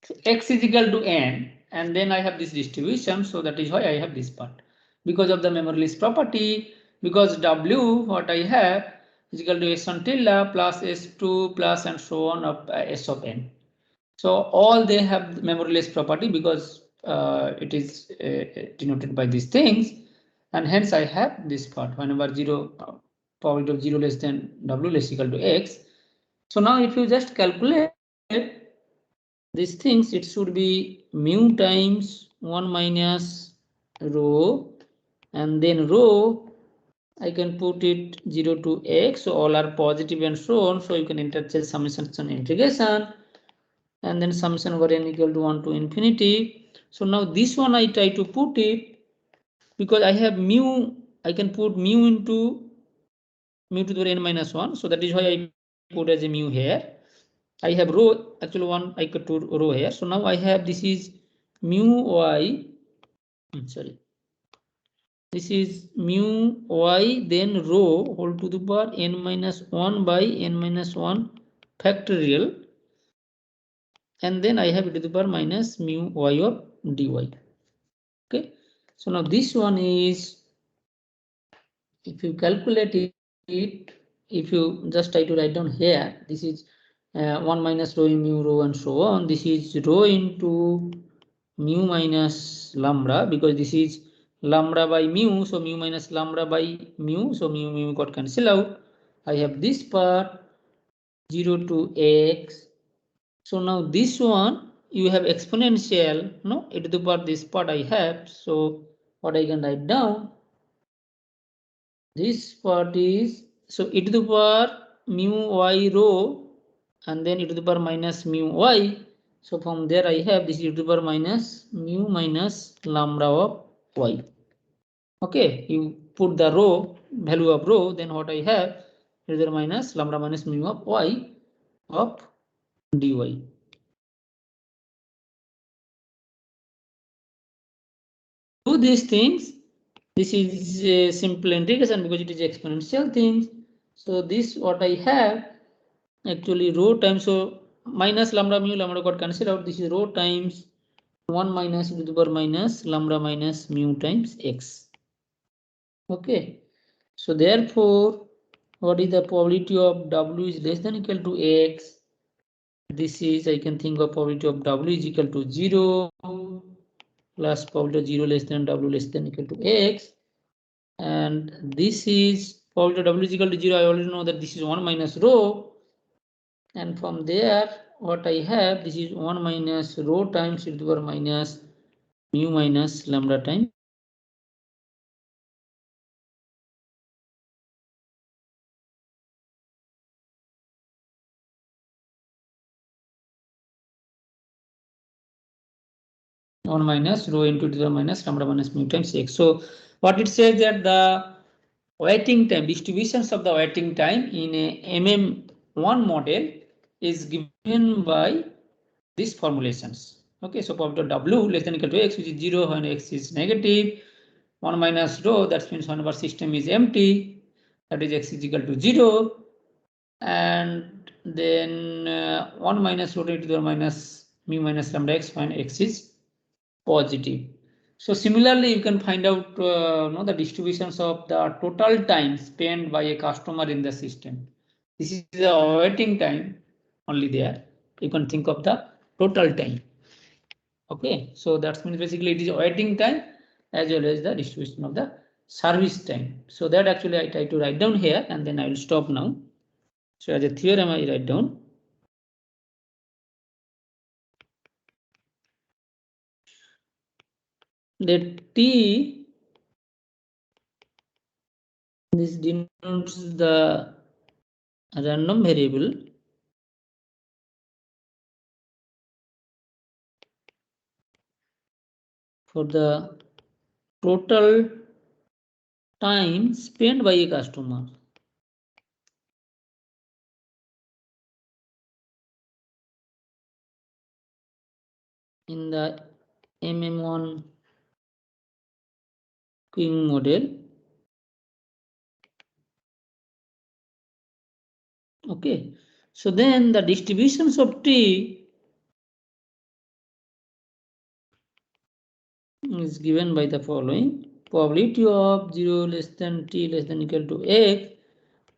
So x is equal to n, and then I have this distribution, so that is why I have this part. Because of the memoryless property, because w, what I have, is equal to s1 tilde plus s2 plus and so on of s of n. So all they have memoryless property because it is denoted by these things, and hence I have this part whenever 0 probability of 0 less than w less equal to x. So now if you just calculate these things, it should be mu times 1 minus rho, and then rho I can put it 0 to x, so all are positive and so on, so you can interchange summation and integration, and then summation over n equal to 1 to infinity. So now this one I try to put it, because I have mu, I can put mu into mu to the power n minus 1, so that is why I put as a mu here. I have rho, actually one I could put rho here. So now I have, this is mu y, sorry, this is mu y, then rho whole to the power n minus 1 by n minus 1 factorial, and then I have e to the power minus mu y of dy. Okay, so now this one is, if you calculate it, if you just try to write down here, this is 1 minus rho mu rho and so on. This is rho into mu minus lambda, because this is lambda by mu, so mu minus lambda by mu, so mu got cancelled out. I have this part 0 to x. So now this one you have exponential, no, e to the power this part I have. So what I can write down, this part is, so e to the power mu y rho, and then e to the power minus mu y. So from there I have this e to the power minus mu minus lambda of y. Okay, you put the rho, value of rho, then what I have is the minus lambda minus mu of y of dy. Do these things, this is a simple integration because it is exponential things. So this what I have, actually rho times, so minus lambda mu, lambda got cancelled out, this is rho times 1 minus e to the power minus lambda minus mu times x. Okay, So therefore, what is the probability of W is less than equal to X? This is, I can think of probability of W is equal to 0 plus probability of 0 less than W less than equal to X. And this is probability of W is equal to 0. I already know that this is 1 minus rho. And from there, what I have, this is 1 minus rho times e to the power minus mu minus lambda times. One minus rho into the minus lambda minus mu times x. So what it says that the waiting time, distributions of the waiting time in a MM1 model is given by these formulations. Okay, so probability of W less than equal to X, which is 0 when X is negative. 1 minus rho, that means when our system is empty, that is X is equal to 0. And then 1 minus rho into the minus mu minus lambda x when X is positive. So similarly, you can find out the distributions of the total time spent by a customer in the system. This is the waiting time only there. You can think of the total time. Okay, so that means basically it is waiting time as well as the distribution of the service time. So that actually I try to write down here and then I will stop now. So as a theorem I write down. That T, this denotes the random variable for the total time spent by a customer in the MM1 q model. Okay, so then the distributions of T is given by the following: probability of 0 less than T less than equal to X,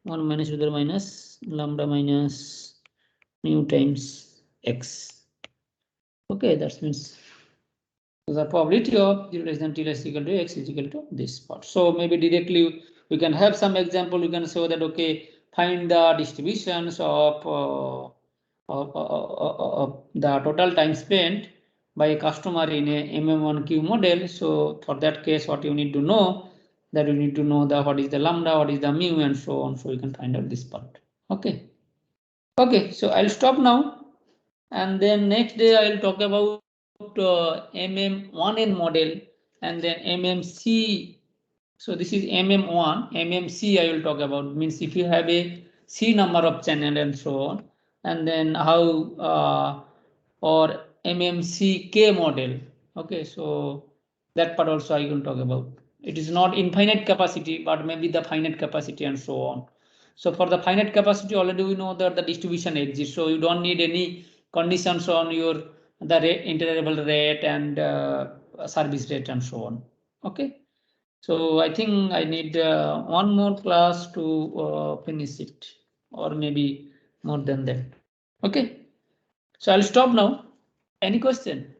1 minus to the minus lambda minus mu times X. Okay, that means the probability of 0 less than T less equal to X is equal to this part. So maybe directly we can have some example. We can show that, okay, find the distributions of the total time spent by a customer in a MM1Q model. So for that case, what you need to know, that you need to know the what is the lambda, what is the mu, and so on. So you can find out this part. Okay. Okay, so I'll stop now, and then next day I'll talk about MM1N model and then MMC. So this is MM1, MMC I will talk about, means if you have a C number of channel and so on, and then how or MMCK model. Okay, so that part also I will talk about. It is not infinite capacity, but maybe the finite capacity and so on. So for the finite capacity, already we know that the distribution exists. So you don't need any conditions on your the rate, interval rate and service rate and so on. Okay. So I think I need one more class to finish it, or maybe more than that. Okay. So I'll stop now. Any question?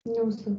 No, sir.